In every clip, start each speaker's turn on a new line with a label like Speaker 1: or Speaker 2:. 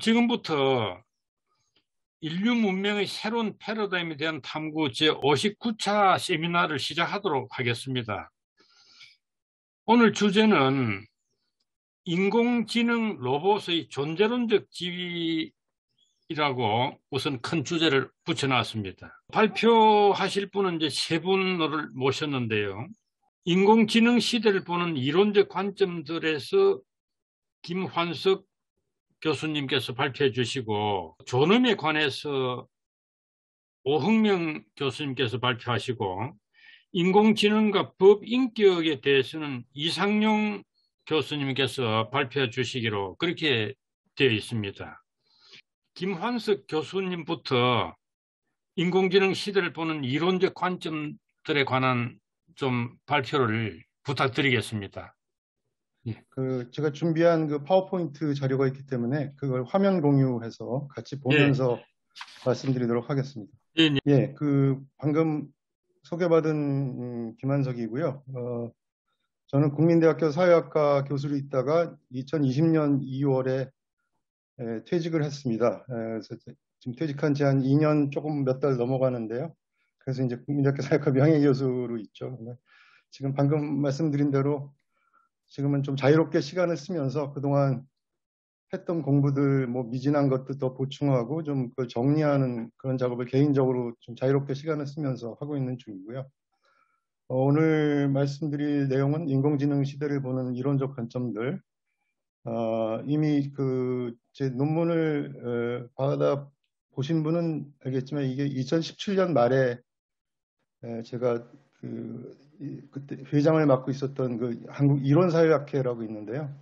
Speaker 1: 지금부터 인류 문명의 새로운 패러다임에 대한 탐구 제59차 세미나를 시작하도록 하겠습니다. 오늘 주제는 인공지능 로봇의 존재론적 지위라고 우선 큰 주제를 붙여놨습니다. 발표하실 분은 이제 세 분을 모셨는데요. 인공지능 시대를 보는 이론적 관점들에서 김환석 교수님께서 발표해 주시고, 존엄에 관해서 오흥명 교수님께서 발표하시고, 인공지능과 법인격에 대해서는 이상용 교수님께서 발표해 주시기로 그렇게 되어 있습니다. 김환석 교수님부터 인공지능 시대를 보는 이론적 관점들에 관한 좀 발표를 부탁드리겠습니다.
Speaker 2: 제가 준비한 그 파워포인트 자료가 있기 때문에 그걸 화면 공유해서 같이 보면서 말씀드리도록 하겠습니다. 방금 소개받은 김한석이고요. 저는 국민대학교 사회학과 교수로 있다가 2020년 2월에 퇴직을 했습니다. 그래서 지금 퇴직한 지 한 2년 조금 몇 달 넘어가는데요. 그래서 이제 국민대학교 사회학과 명예교수로 있죠. 지금 방금 말씀드린 대로 지금은 좀 자유롭게 시간을 쓰면서 그동안 했던 공부들, 미진한 것도 더 보충하고 좀 그걸 정리하는 그런 작업을 개인적으로 좀 자유롭게 시간을 쓰면서 하고 있는 중이고요. 오늘 말씀드릴 내용은 인공지능 시대를 보는 이론적 관점들. 이미 제 논문을 받아 보신 분은 알겠지만 이게 2017년 말에 제가 그때 회장을 맡고 있었던 그 한국 이론사회학회라고 있는데요.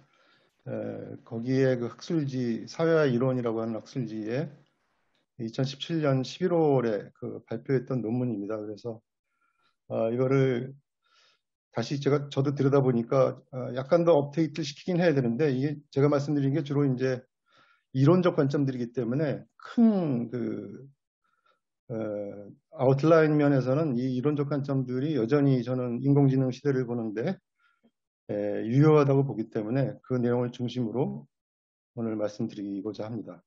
Speaker 2: 거기에 그 학술지 사회화 이론이라고 하는 학술지에 2017년 11월에 그 발표했던 논문입니다. 그래서 이거를 다시 저도 들여다보니까 약간 더 업데이트 시키긴 해야 되는데, 이게 제가 말씀드린 게 주로 이제 이론적 관점들이기 때문에 큰 아웃라인 면에서는 이 이론적 관점들이 여전히 저는 인공지능 시대를 보는데 유효하다고 보기 때문에 그 내용을 중심으로 오늘 말씀드리고자 합니다.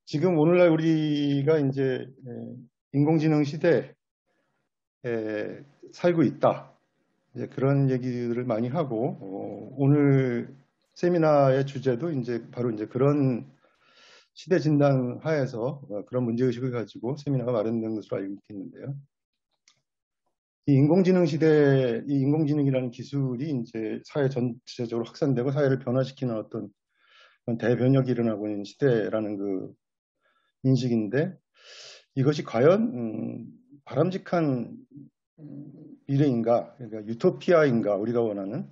Speaker 2: 지금 오늘날 우리가 이제 인공지능 시대에 살고 있다. 이제 그런 얘기들을 많이 하고, 오늘 세미나의 주제도 이제 바로 이제 그런 시대 진단 하에서 그런 문제의식을 가지고 세미나가 마련된 것으로 알고 있는데요. 이 인공지능 시대, 이 인공지능이라는 기술이 이제 사회 전체적으로 확산되고 사회를 변화시키는 어떤 대변혁이 일어나고 있는 시대라는 그 인식인데, 이것이 과연 바람직한 미래인가, 그러니까 유토피아인가, 우리가 원하는,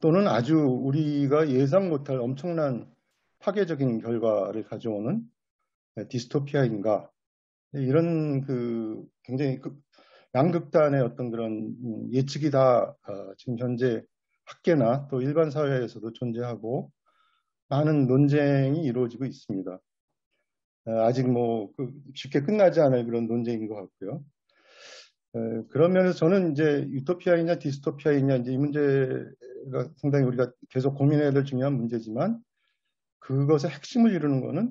Speaker 2: 또는 아주 우리가 예상 못할 엄청난 파괴적인 결과를 가져오는 디스토피아인가, 이런 굉장히 양극단의 어떤 그런 예측이 다 지금 현재 학계나 또 일반 사회에서도 존재하고 많은 논쟁이 이루어지고 있습니다. 아직 쉽게 끝나지 않을 그런 논쟁인 것 같고요. 그런 면에서 저는 이제 유토피아이냐 디스토피아이냐 이제 이 문제가 상당히 우리가 계속 고민해야 될 중요한 문제지만, 그것의 핵심을 이루는 것은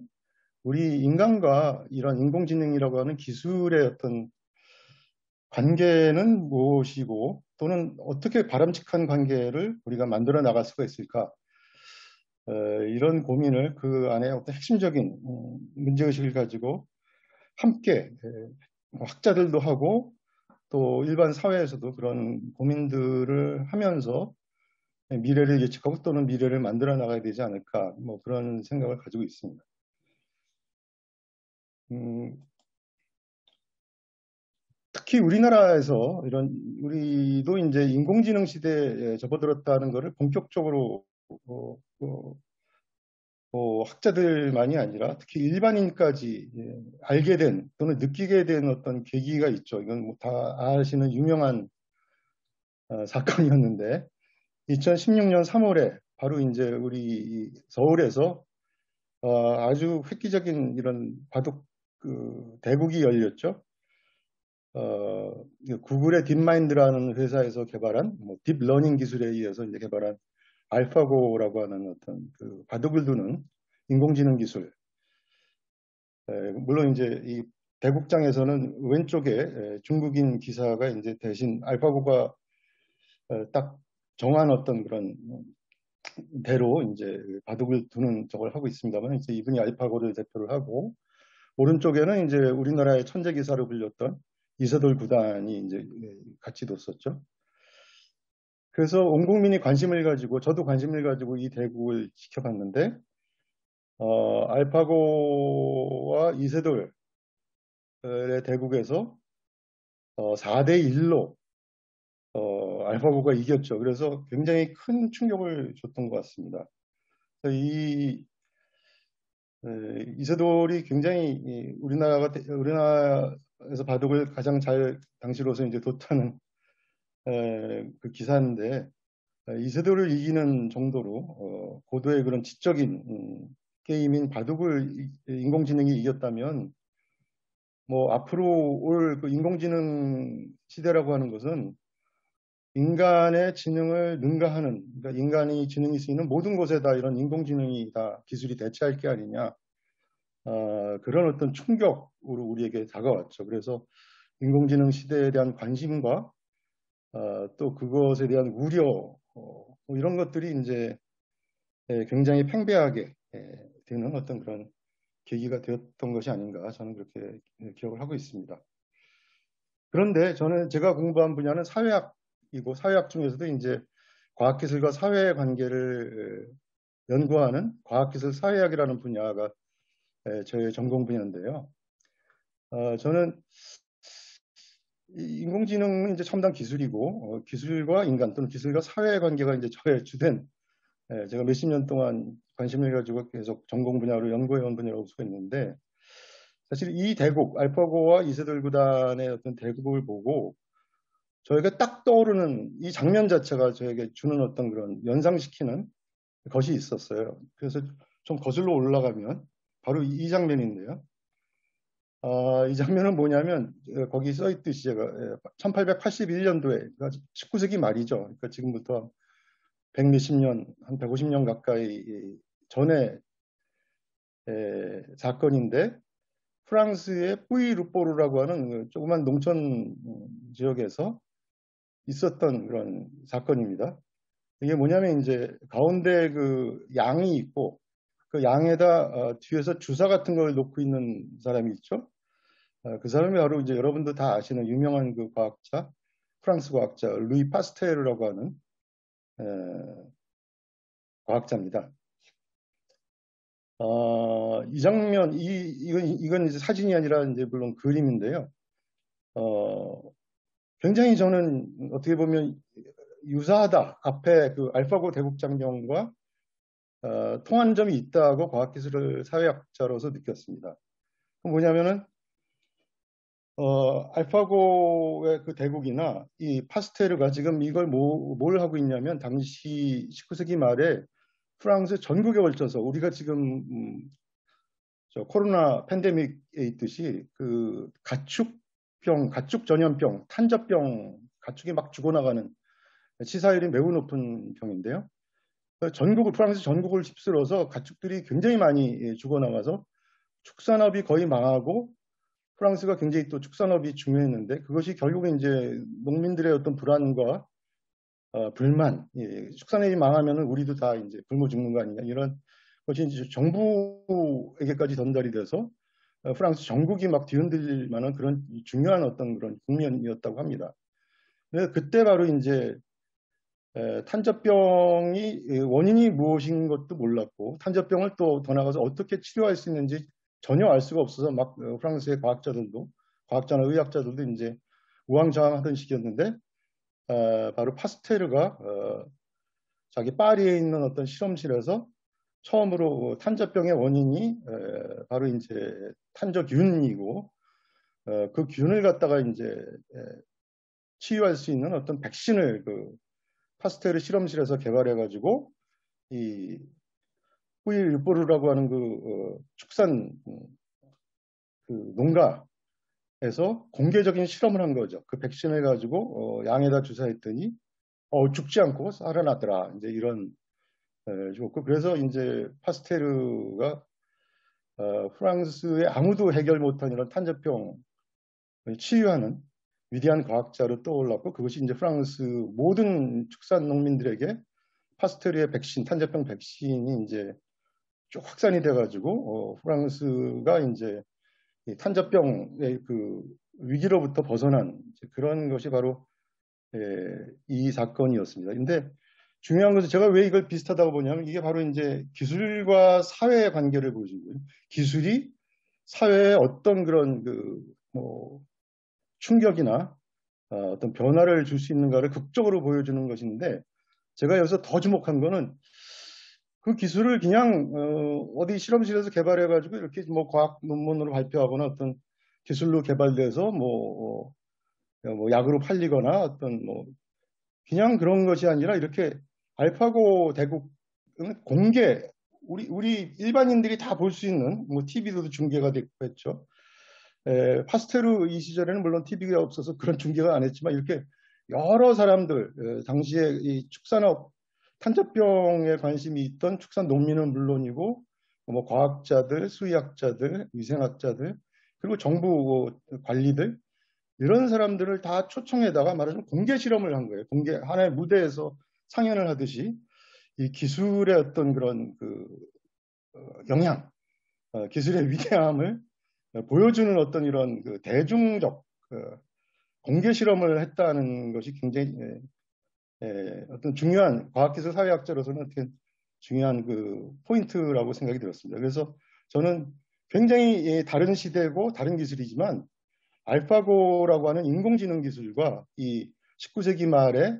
Speaker 2: 우리 인간과 이런 인공지능이라고 하는 기술의 어떤 관계는 무엇이고, 또는 어떻게 바람직한 관계를 우리가 만들어 나갈 수가 있을까, 이런 고민을 그 안에 어떤 핵심적인 문제의식을 가지고 함께 학자들도 하고 또 일반 사회에서도 그런 고민들을 하면서 미래를 예측하고 또는 미래를 만들어 나가야 되지 않을까, 그런 생각을 가지고 있습니다. 특히 우리나라에서 우리도 이제 인공지능 시대에 접어들었다는 것을 본격적으로 학자들만이 아니라 특히 일반인까지 알게 된 또는 느끼게 된 어떤 계기가 있죠. 이건 다 아시는 유명한 사건이었는데, 2016년 3월에 바로 이제 우리 서울에서 아주 획기적인 이런 바둑 대국이 열렸죠. 구글의 딥마인드라는 회사에서 개발한 딥러닝 기술에 의해서 이제 개발한 알파고라고 하는 어떤 그 바둑을 두는 인공지능 기술. 물론 이제 이 대국장에서는 왼쪽에 중국인 기사가 이제 대신 알파고가 딱 정한 어떤 그런 대로 이제 바둑을 두는 저걸 하고 있습니다만, 이제 이분이 알파고를 대표를 하고, 오른쪽에는 이제 우리나라의 천재 기사로 불렸던 이세돌 구단이 이제 같이 뒀었죠. 그래서 온 국민이 관심을 가지고, 저도 관심을 가지고 이 대국을 지켜봤는데, 알파고와 이세돌의 대국에서 4대 1로 알파고가 이겼죠. 그래서 굉장히 큰 충격을 줬던 것 같습니다. 이세돌이 굉장히 우리나라에서 바둑을 가장 잘 당시로서 이제 뒀다는 그 기사인데, 이세돌을 이기는 정도로 고도의 그런 지적인 게임인 바둑을 인공지능이 이겼다면, 뭐 앞으로 올 그 인공지능 시대라고 하는 것은 인간의 지능을 능가하는, 그러니까 인간이 지능이 쓰이는 모든 곳에다 이런 인공지능이 다 기술이 대체할 게 아니냐, 그런 어떤 충격으로 우리에게 다가왔죠. 그래서 인공지능 시대에 대한 관심과 또 그것에 대한 우려, 뭐 이런 것들이 이제 굉장히 팽배하게 되는 어떤 그런 계기가 되었던 것이 아닌가, 저는 그렇게 기억을 하고 있습니다. 그런데 제가 공부한 분야는 사회학이고, 사회학 중에서도 이제 과학기술과 사회의 관계를 연구하는 과학기술 사회학이라는 분야가 저의 전공 분야인데요. 저는 인공지능은 이제 첨단 기술이고, 기술과 인간 또는 기술과 사회의 관계가 이제 저의 주된, 제가 몇십 년 동안 관심을 가지고 계속 전공 분야로 연구해온 분야라고 수가 있는데, 사실 이 대국, 알파고와 이세돌 구단의 어떤 대국을 보고 저에게 딱 떠오르는 이 장면 자체가 저에게 주는 어떤 그런 연상시키는 것이 있었어요. 그래서 좀 거슬러 올라가면 바로 이 장면인데요. 이 장면은 뭐냐면, 거기 써 있듯이 제가 1881년도에, 그러니까 19세기 말이죠. 그러니까 지금부터 100몇십 년, 한 150년 가까이 전에 사건인데, 프랑스의 뿌이루포르라고 하는 그 조그만 농촌 지역에서 있었던 그런 사건입니다. 이게 뭐냐면 이제 가운데 그 양이 있고, 그 양에다 뒤에서 주사 같은 걸 놓고 있는 사람이 있죠. 그 사람이 바로 이제 여러분도 다 아시는 유명한 그 과학자, 프랑스 과학자 루이 파스테르라고 하는 과학자입니다. 이 장면, 이건 이제 사진이 아니라 이제 물론 그림인데요. 굉장히 저는 어떻게 보면 유사하다. 앞에 그 알파고 대국 장면과 통한 점이 있다고 과학기술 사회학자로서 느꼈습니다. 뭐냐면은 알파고의 그 대국이나 이 파스테르가 지금 이걸 뭘 하고 있냐면, 당시 19세기 말에 프랑스 전국에 걸쳐서 우리가 지금 저 코로나 팬데믹에 있듯이 그 가축 전염병, 탄저병, 가축이 막 죽어나가는 치사율이 매우 높은 병인데요. 프랑스 전국을 휩쓸어서 가축들이 굉장히 많이 죽어나가서 축산업이 거의 망하고, 프랑스가 굉장히 또 축산업이 중요했는데, 그것이 결국은 이제 농민들의 어떤 불안과 불만, 축산업이 망하면 우리도 다 이제 굶어 죽는 거 아니냐, 이런 것이 이제 정부에게까지 전달이 돼서 프랑스 전국이 막 뒤흔들릴 만한 그런 중요한 어떤 그런 국면이었다고 합니다. 그때 바로 이제 탄저병이 원인이 무엇인 것도 몰랐고, 탄저병을 또 더 나가서 어떻게 치료할 수 있는지 전혀 알 수가 없어서 막 프랑스의 과학자나 의학자들도 이제 우왕좌왕하던 시기였는데, 바로 파스테르가 자기 파리에 있는 어떤 실험실에서 처음으로 탄저병의 원인이 바로 이제 탄저균이고, 그 균을 갖다가 이제 치유할 수 있는 어떤 백신을 그 파스테르 실험실에서 개발해가지고 이 뿌이르포르라고 하는 그 축산 그 농가에서 공개적인 실험을 한 거죠. 그 백신을 가지고 양에다 주사했더니 죽지 않고 살아나더라. 이제 이런 주었고, 그래서 이제 파스테르가 프랑스의 아무도 해결 못한 이런 탄저병을 치유하는 위대한 과학자로 떠올랐고, 그것이 이제 프랑스 모든 축산 농민들에게 파스테르의 백신, 탄저병 백신이 이제 쭉 확산이 돼가지고 프랑스가 이제 이 탄저병의 그 위기로부터 벗어난 그런 것이 바로 이 사건이었습니다. 근데 중요한 것은 제가 왜 이걸 비슷하다고 보냐면 이게 바로 이제 기술과 사회의 관계를 보여준 거예요. 기술이 사회에 어떤 그런 뭐 충격이나 어떤 변화를 줄 수 있는가를 극적으로 보여주는 것인데, 제가 여기서 더 주목한 거는 그 기술을 그냥 어디 실험실에서 개발해가지고 이렇게 뭐 과학 논문으로 발표하거나 어떤 기술로 개발돼서 뭐 약으로 팔리거나 어떤 뭐 그냥 그런 것이 아니라 이렇게 알파고 대국은 공개, 우리 일반인들이 다 볼 수 있는, 뭐 TV도 중계가 됐고 했죠. 파스테르 이 시절에는 물론 TV가 없어서 그런 중계가 안 했지만 이렇게 여러 사람들, 당시에 이 축산업, 탄저병에 관심이 있던 축산 농민은 물론이고 뭐 과학자들, 수의학자들, 위생학자들, 그리고 정부 관리들, 이런 사람들을 다 초청해다가 말하자면 공개 실험을 한 거예요. 공개 하나의 무대에서 상연을 하듯이 이 기술의 어떤 그런 영향, 기술의 위대함을 보여주는 어떤 이런 대중적 공개 실험을 했다는 것이 굉장히 어떤 중요한 과학기술 사회학자로서는 어떻게 중요한 포인트라고 생각이 들었습니다. 그래서 저는 굉장히 다른 시대고 다른 기술이지만 알파고라고 하는 인공지능 기술과 이 19세기 말에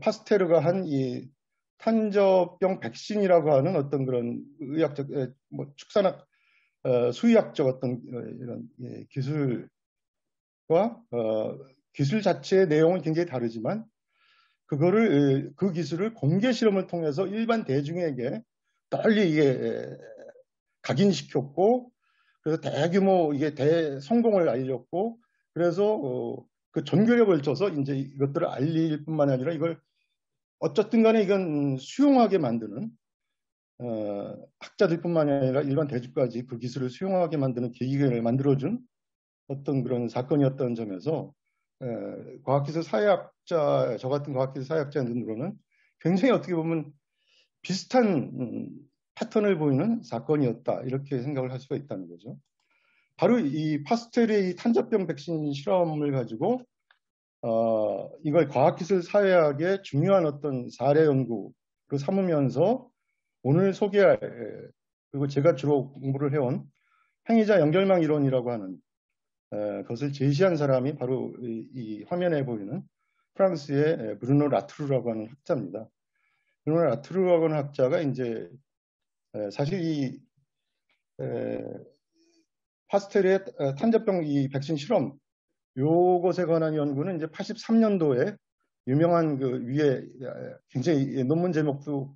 Speaker 2: 파스테르가 한 이 탄저병 백신이라고 하는 어떤 그런 의학적, 뭐 축산학, 수의학적 어떤 이런 기술과 기술 자체의 내용은 굉장히 다르지만 그 기술을 공개 실험을 통해서 일반 대중에게 널리 이게 각인시켰고, 그래서 대규모 이게 대성공을 알렸고, 그래서 그 전교에 걸쳐서 이제 이것들을 알릴 뿐만 아니라 이걸 어쨌든 간에 이건 수용하게 만드는 학자들뿐만 아니라 일반 대중까지 그 기술을 수용하게 만드는 계기를 만들어준 어떤 그런 사건이었던 점에서 과학기술 사회학자, 저 같은 과학기술 사회학자들로는 굉장히 어떻게 보면 비슷한 패턴을 보이는 사건이었다, 이렇게 생각을 할 수가 있다는 거죠. 바로 이 파스테르의 탄저병 백신 실험을 가지고 이걸 과학기술 사회학의 중요한 어떤 사례 연구로 삼으면서 오늘 소개할, 그리고 제가 주로 공부를 해온 행위자 연결망 이론이라고 하는 것을 제시한 사람이 바로 이 화면에 보이는 프랑스의 브루노 라투르라고 하는 학자입니다. 브루노 라투르라고 하는 학자가 이제 사실 이 파스테르의 탄저병 이 백신 실험, 요것에 관한 연구는 이제 83년도에 유명한 위에 굉장히 논문 제목도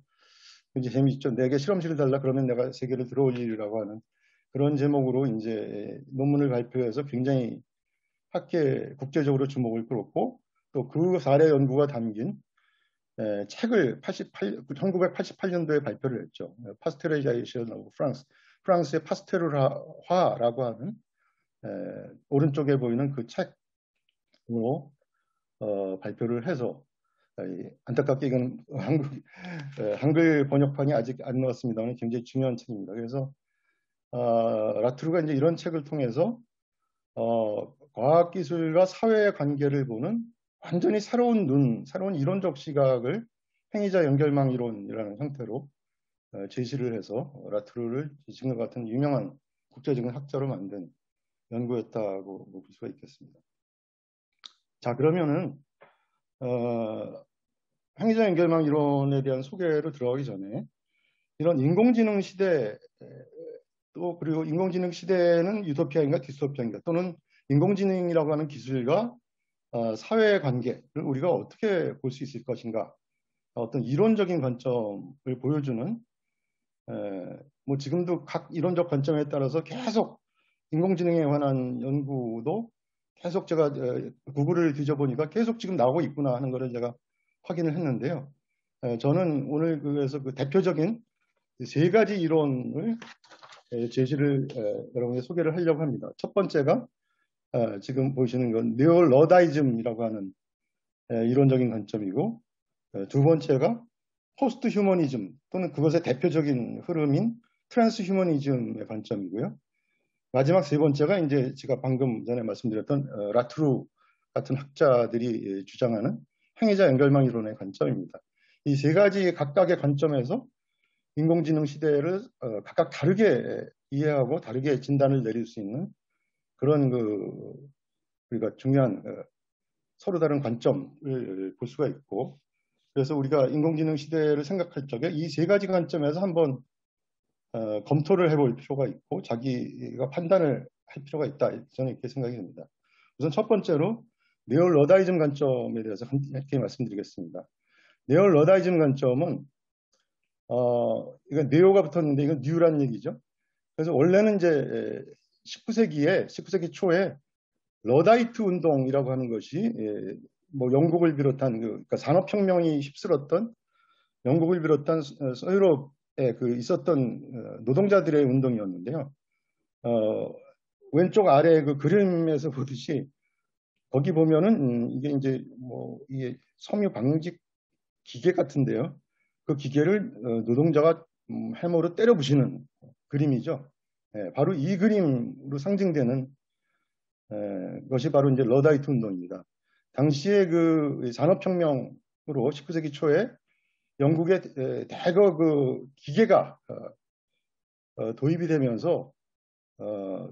Speaker 2: 굉장히 재미있죠. 4개 실험실을 달라 그러면 내가 3개를 들어올리라고 하는 그런 제목으로 이제 논문을 발표해서 굉장히 국제적으로 주목을 끌었고, 또 그 사례 연구가 담긴 책을 1988년도에 발표를 했죠. 파스테리자이션 오브 프랑스의 파스테르화라고 하는 오른쪽에 보이는 그 책으로 발표를 해서, 안타깝게 이건 한글 번역판이 아직 안 나왔습니다만 굉장히 중요한 책입니다. 그래서 라투르가 이제 이런 책을 통해서 과학기술과 사회의 관계를 보는 완전히 새로운 이론적 시각을 행위자 연결망 이론이라는 형태로 제시를 해서 라투르를 지금 같은 유명한 국제적인 학자로 만든 연구였다고 볼 수가 있겠습니다. 자, 그러면은 행위자 연결망 이론에 대한 소개로 들어가기 전에 이런 인공지능 시대, 또 그리고 인공지능 시대는 유토피아인가 디스토피아인가, 또는 인공지능이라고 하는 기술과 사회의 관계를 우리가 어떻게 볼 수 있을 것인가, 어떤 이론적인 관점을 보여주는, 뭐 지금도 각 이론적 관점에 따라서 계속 인공지능에 관한 연구도 계속 제가 구글을 뒤져보니까 계속 지금 나오고 있구나 하는 것을 제가 확인을 했는데요. 저는 오늘 그래서 그 대표적인 세 가지 이론을 제시를 여러분께 소개를 하려고 합니다. 첫 번째가 지금 보시는 건 네오러다이즘이라고 하는 이론적인 관점이고, 두 번째가 포스트 휴머니즘 또는 그것의 대표적인 흐름인 트랜스 휴머니즘의 관점이고요. 마지막 세 번째가 이제 제가 방금 전에 말씀드렸던 라트루 같은 학자들이 주장하는 행위자 연결망 이론의 관점입니다. 이 세 가지 각각의 관점에서 인공지능 시대를 각각 다르게 이해하고 다르게 진단을 내릴 수 있는 그런 우리가 중요한 서로 다른 관점을 볼 수가 있고, 그래서 우리가 인공지능 시대를 생각할 적에 이 세 가지 관점에서 한번 검토를 해볼 필요가 있고 자기가 판단을 할 필요가 있다. 저는 이렇게 생각이 듭니다. 우선 첫 번째로 네오러다이즘 관점에 대해서 함께 말씀드리겠습니다. 네오러다이즘 관점은 이건 네오가 붙었는데 이건 뉴란 얘기죠. 그래서 원래는 이제 19세기 초에 러다이트 운동이라고 하는 것이 뭐 영국을 비롯한 그러니까 산업혁명이 휩쓸었던 영국을 비롯한 서유럽에 있었던 노동자들의 운동이었는데요. 왼쪽 아래 그 그림에서 보듯이 거기 보면은 이게 이제 뭐 이게 섬유 방직 기계 같은데요. 그 기계를 노동자가 해머로 때려 부시는 그림이죠. 바로 이 그림으로 상징되는 것이 바로 이제 러다이트 운동입니다. 당시에 그 산업혁명으로 19세기 초에 영국에 대거 그 기계가 도입이 되면서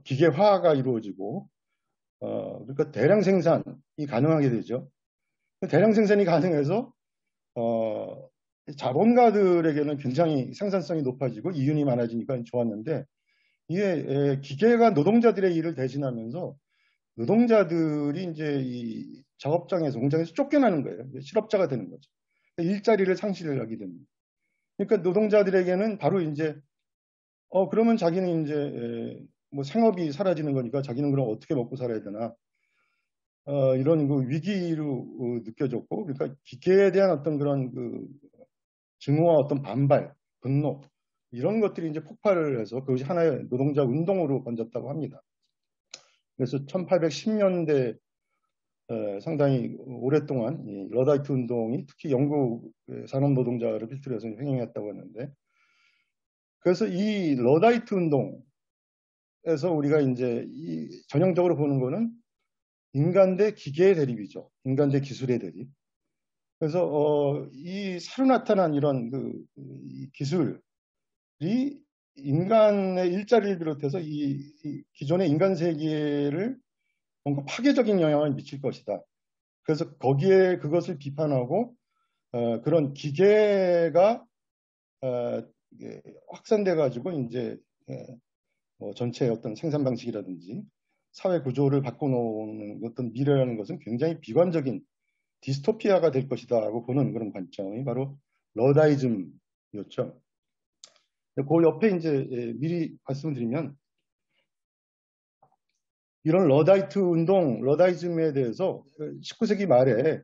Speaker 2: 기계화가 이루어지고 그러니까 대량 생산이 가능하게 되죠. 대량 생산이 가능해서 자본가들에게는 굉장히 생산성이 높아지고 이윤이 많아지니까 좋았는데 이게 기계가 노동자들의 일을 대신하면서 노동자들이 이제 이 작업장에서 공장에서 쫓겨나는 거예요. 실업자가 되는 거죠. 일자리를 상실을 하게 됩니다. 그러니까 노동자들에게는 바로 이제 그러면 자기는 이제 뭐 생업이 사라지는 거니까 자기는 그럼 어떻게 먹고 살아야 되나 이런 그 위기로 느껴졌고, 그러니까 기계에 대한 어떤 그런 그 증오와 어떤 반발, 분노 이런 것들이 이제 폭발을 해서 그것이 하나의 노동자 운동으로 번졌다고 합니다. 그래서 1810년대 상당히 오랫동안 이 러다이트 운동이 특히 영국 산업 노동자를 필두로 해서 행행했다고 하는데, 그래서 이 러다이트 운동에서 우리가 이제 전형적으로 보는 거는 인간 대 기계의 대립이죠. 인간 대 기술의 대립. 그래서 이 새로 나타난 이런 이 기술이 인간의 일자리를 비롯해서 이 기존의 인간 세계를 뭔가 파괴적인 영향을 미칠 것이다. 그래서 거기에 그것을 비판하고 그런 기계가 확산돼 가지고 이제 뭐 전체 어떤 생산 방식이라든지 사회 구조를 바꿔놓는 어떤 미래라는 것은 굉장히 비관적인 디스토피아가 될 것이다라고 보는 그런 관점이 바로 러다이즘이었죠. 그 옆에 이제 미리 말씀드리면 이런 러다이트 운동, 러다이즘에 대해서 19세기 말에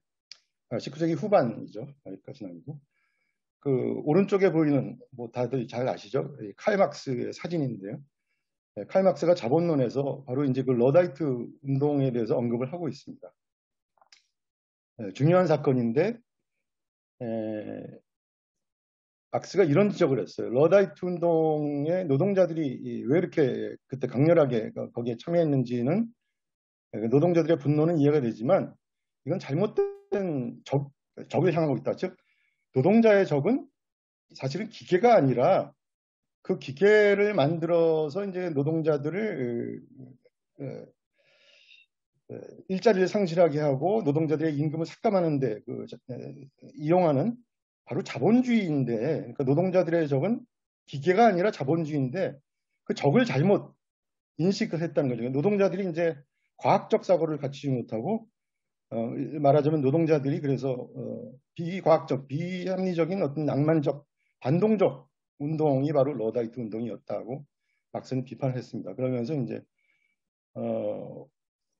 Speaker 2: 19세기 후반이죠. 여기까지는 아니고 그 오른쪽에 보이는 뭐 다들 잘 아시죠? 칼 막스의 사진인데요. 칼 막스가 자본론에서 바로 이제 그 러다이트 운동에 대해서 언급을 하고 있습니다. 중요한 사건인데 막스가 이런 지적을 했어요. 러다이트 운동의 노동자들이 왜 이렇게 그때 강렬하게 거기에 참여했는지는 노동자들의 분노는 이해가 되지만 이건 잘못된 적을 향하고 있다. 즉 노동자의 적은 사실은 기계가 아니라 그 기계를 만들어서 이제 노동자들을 일자리를 상실하게 하고 노동자들의 임금을 삭감하는데 이용하는 바로 자본주의인데, 그러니까 노동자들의 적은 기계가 아니라 자본주의인데 그 적을 잘못 인식을 했다는 거죠. 노동자들이 이제 과학적 사고를 갖추지 못하고 말하자면 노동자들이 그래서 비과학적, 비합리적인 어떤 낭만적, 반동적 운동이 바로 러다이트 운동이었다고 막스는 비판을 했습니다. 그러면서 이제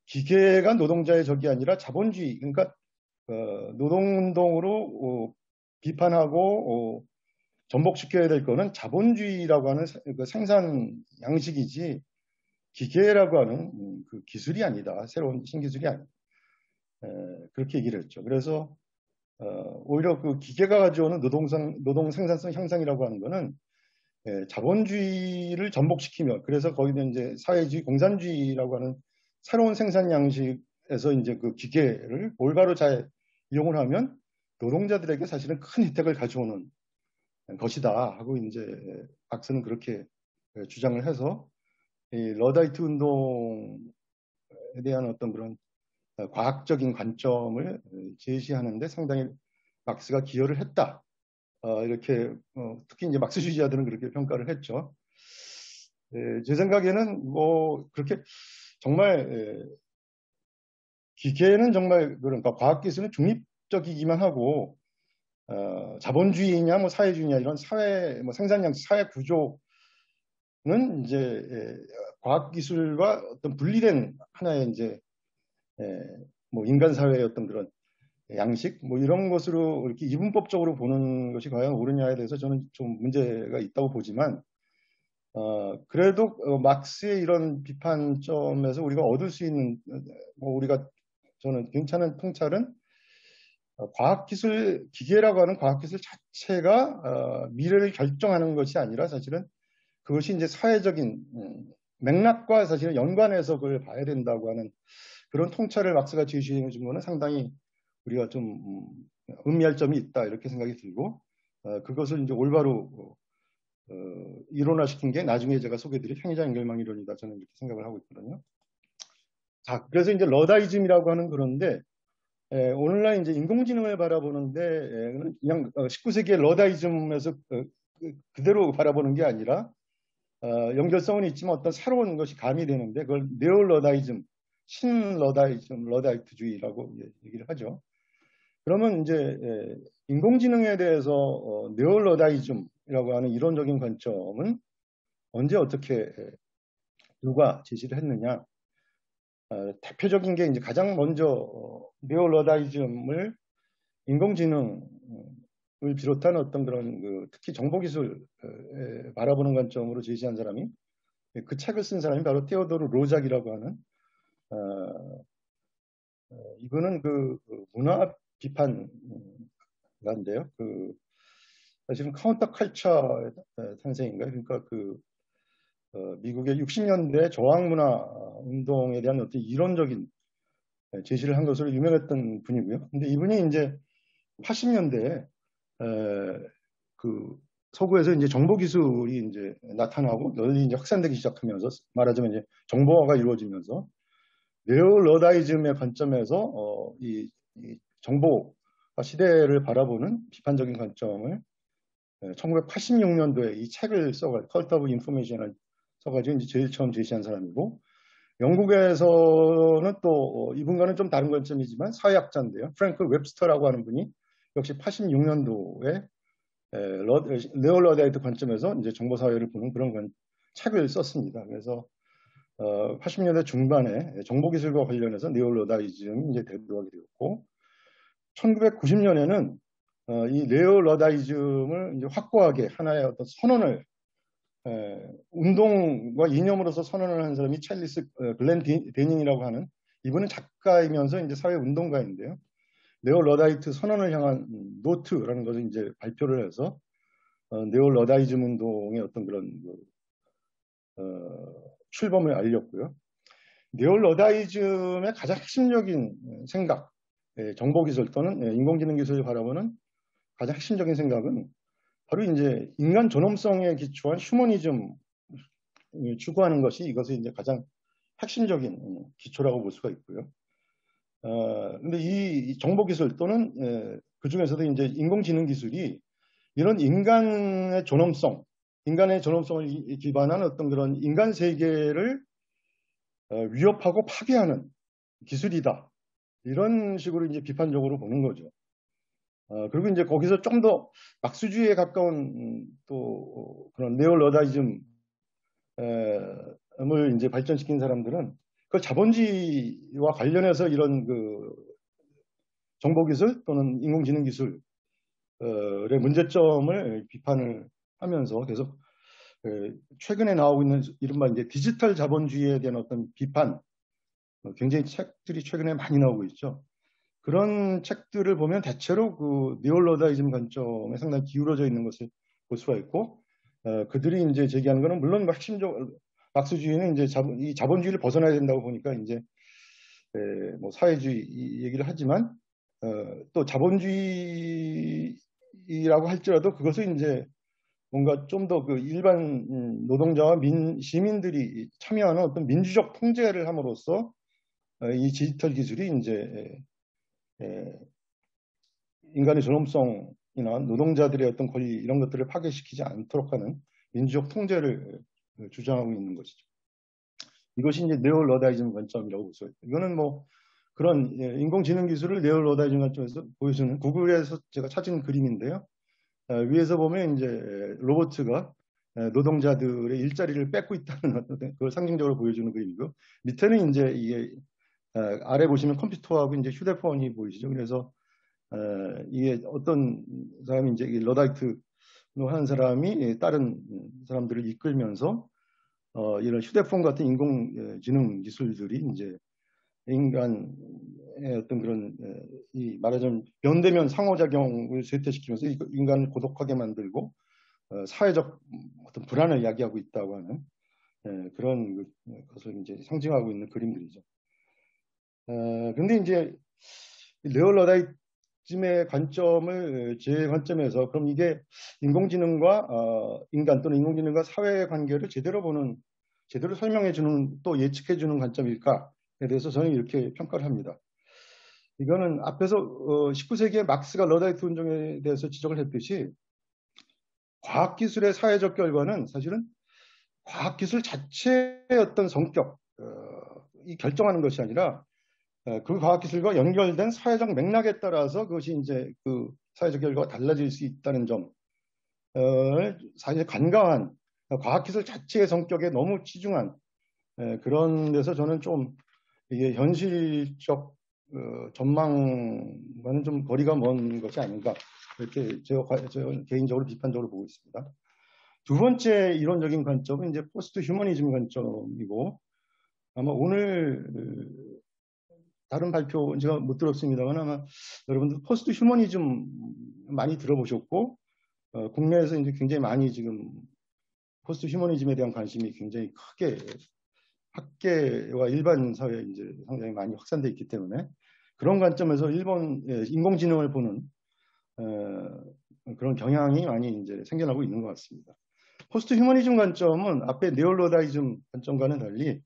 Speaker 2: 기계가 노동자의 적이 아니라 자본주의, 그러니까 노동운동으로 비판하고 전복시켜야 될 거는 자본주의라고 하는 그 생산 양식이지 기계라고 하는 그 기술이 아니다. 새로운 신기술이 아니다. 그렇게 얘기를 했죠. 그래서 오히려 그 기계가 가져오는 노동 생산성 향상이라고 하는 거는 자본주의를 전복시키며 그래서 거기는 이제 사회주의, 공산주의라고 하는 새로운 생산 양식에서 이제 그 기계를 올바로 잘 이용을 하면 노동자들에게 사실은 큰 혜택을 가져오는 것이다 하고 이제 박스는 그렇게 주장을 해서 이 러다이트 운동에 대한 어떤 그런 과학적인 관점을 제시하는데 상당히 막스가 기여를 했다. 이렇게 특히 이제 막스주의자들은 그렇게 평가를 했죠. 제 생각에는 뭐 그렇게 정말 기계는 정말 그러니까 과학기술은 중립적이기만 하고 자본주의냐 뭐 사회주의냐 이런 사회 뭐 생산량식 사회 구조는 이제 과학기술과 어떤 분리된 하나의 이제 뭐 인간 사회의 어떤 그런 양식 뭐 이런 것으로 이렇게 이분법적으로 보는 것이 과연 옳으냐에 대해서 저는 좀 문제가 있다고 보지만 그래도 막스의 이런 비판점에서 우리가 얻을 수 있는 뭐 우리가 저는 괜찮은 통찰은 과학기술 기계라고 하는 과학기술 자체가 미래를 결정하는 것이 아니라 사실은 그것이 이제 사회적인 맥락과 사실은 연관해서 그걸 봐야 된다고 하는 그런 통찰을 막스가 제시해 준 거는 상당히 우리가 좀 의미할 점이 있다 이렇게 생각이 들고 그것을 이제 올바로 이론화시킨 게 나중에 제가 소개드릴 행위자 연결망 이론이다 저는 이렇게 생각을 하고 있거든요. 자, 그래서 이제 러다이즘이라고 하는 그런데 오늘날 이제 인공지능을 바라보는데 그냥 19세기의 러다이즘에서 그대로 바라보는 게 아니라 연결성은 있지만 어떤 새로운 것이 가미되는데 그걸 네오러다이즘, 신러다이즘, 러다이트주의라고 얘기를 하죠. 그러면 이제 인공지능에 대해서 네오러다이즘이라고 하는 이론적인 관점은 언제 어떻게 누가 제시를 했느냐? 대표적인 게 이제 가장 먼저 네오러다이즘을 인공지능을 비롯한 어떤 그런 특히 정보기술 바라보는 관점으로 제시한 사람이 그 책을 쓴 사람이 바로 테오도르 로작이라고 하는 이거는 그 문화 비판가인데요. 사실은 카운터 컬처 탄생인가요? 그러니까 미국의 60년대 저항문화 운동에 대한 어떤 이론적인 제시를 한 것으로 유명했던 분이고요. 근데 이분이 이제 80년대에 그 서구에서 이제 정보기술이 이제 나타나고 널리 이제 확산되기 시작하면서 말하자면 이제 정보화가 이루어지면서 네오러다이즘의 관점에서 이 정보 시대를 바라보는 비판적인 관점을 1986년도에 이 책을 써가지고 컬트 오브 인포메이션을 써가지고 이제 제일 처음 제시한 사람이고 영국에서는 또 이분과는 좀 다른 관점이지만 사회학자인데요. 프랭크 웹스터라고 하는 분이 역시 86년도에 네오러다이트 관점에서 이제 정보사회를 보는 그런 책을 썼습니다. 그래서 80년대 중반에 정보기술과 관련해서 네오러다이즘이 이제 대두하게 되었고 1990년에는 이 네오러다이즘을 이제 확고하게 하나의 어떤 선언을 운동과 이념으로서 선언을 한 사람이 찰리스 글렌 데닝이라고 하는 이분은 작가이면서 이제 사회 운동가인데요. 네오러다이트 선언을 향한 노트라는 것을 이제 발표를 해서 네오러다이즘 운동의 어떤 그런 출범을 알렸고요. 네오러다이즘의 가장 핵심적인 생각, 정보기술 또는 인공지능 기술을 바라보는 가장 핵심적인 생각은 바로 이제 인간 존엄성에 기초한 휴머니즘을 추구하는 것이 이것이 이제 가장 핵심적인 기초라고 볼 수가 있고요. 근데 이 정보기술 또는 그 중에서도 이제 인공지능 기술이 이런 인간의 존엄성을 기반한 어떤 그런 인간 세계를 위협하고 파괴하는 기술이다. 이런 식으로 이제 비판적으로 보는 거죠. 그리고 이제 거기서 좀 더 막스주의에 가까운 또 그런 네오러다이즘을 이제 발전시킨 사람들은 그 자본주의와 관련해서 이런 그 정보기술 또는 인공지능 기술을 문제점을 비판을 하면서 계속 최근에 나오고 있는 이른바 이제 디지털 자본주의에 대한 어떤 비판, 굉장히 책들이 최근에 많이 나오고 있죠. 그런 책들을 보면 대체로 그 니올로다이즘 관점에 상당히 기울어져 있는 것을 볼 수가 있고, 그들이 이제 제기하는 것은 물론 핵심적으로 막스주의는 이제 이 자본주의를 벗어나야 된다고 보니까 이제 뭐 사회주의 얘기를 하지만 또 자본주의라고 할지라도 그것을 이제 뭔가 좀 더 그 일반 노동자와 시민들이 참여하는 어떤 민주적 통제를 함으로써 이 디지털 기술이 이제 인간의 존엄성이나 노동자들의 어떤 권리 이런 것들을 파괴시키지 않도록 하는 민주적 통제를 주장하고 있는 것이죠. 이것이 이제 네올러다이즘 관점이라고 볼 수 있어요. 이거는 뭐 그런 인공지능 기술을 네올러다이즘 관점에서 보여주는 구글에서 제가 찾은 그림인데요. 위에서 보면 이제 로봇가 노동자들의 일자리를 뺏고 있다는 그걸 상징적으로 보여주는 그림이고, 밑에는 이제 이게 아래 보시면 컴퓨터하고 이제 휴대폰이 보이시죠. 그래서 이게 어떤 사람이 이제 러다이트로 하는 사람이 다른 사람들을 이끌면서 이런 휴대폰 같은 인공지능 기술들이 이제 인간의 어떤 그런 이 말하자면 면대면 상호작용을 쇠퇴시키면서 인간을 고독하게 만들고 사회적 어떤 불안을 야기하고 있다고 하는 그런 것을 이제 상징하고 있는 그림들이죠. 근데 이제 네올러다이즘의 관점을 제 관점에서 그럼 이게 인공지능과 인간 또는 인공지능과 사회의 관계를 제대로 설명해 주는 또 예측해 주는 관점일까에 대해서 저는 이렇게 평가를 합니다. 이거는 앞에서 19세기에 막스가 러다이트 운동에 대해서 지적을 했듯이 과학기술의 사회적 결과는 사실은 과학기술 자체의 어떤 성격, 이 결정하는 것이 아니라 그 과학기술과 연결된 사회적 맥락에 따라서 그것이 이제 그 사회적 결과가 달라질 수 있다는 점, 사실 간과한 과학기술 자체의 성격에 너무 치중한 그런 데서 저는 좀 이게 현실적 전망과는 좀 거리가 먼 것이 아닌가 이렇게 제가 개인적으로 비판적으로 보고 있습니다. 두 번째 이론적인 관점은 이제 포스트 휴머니즘 관점이고, 아마 오늘 다른 발표 제가 못 들었습니다만 아마 여러분들 포스트 휴머니즘 많이 들어보셨고 국내에서 이제 굉장히 많이 지금 포스트 휴머니즘에 대한 관심이 굉장히 크게 학계와 일반 사회에 이제 상당히 많이 확산되어 있기 때문에 그런 관점에서 일본 인공지능을 보는 그런 경향이 많이 이제 생겨나고 있는 것 같습니다. 포스트 휴머니즘 관점은 앞에 네올로다이즘 관점과는 달리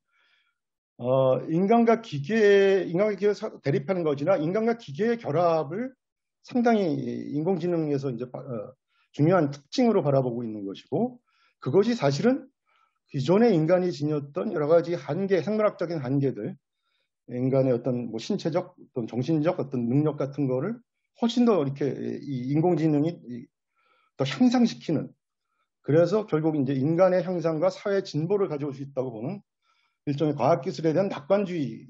Speaker 2: 인간과 기계를 대립하는 것이나 인간과 기계의 결합을 상당히 인공지능에서 이제 중요한 특징으로 바라보고 있는 것이고, 그것이 사실은 기존의 인간이 지녔던 여러 가지 한계, 생물학적인 한계들, 인간의 어떤 뭐 신체적, 어떤 정신적 어떤 능력 같은 거를 훨씬 더 이렇게 이 인공지능이 더 향상시키는, 그래서 결국 이제 인간의 향상과 사회 진보를 가져올 수 있다고 보는 일종의 과학기술에 대한 낙관주의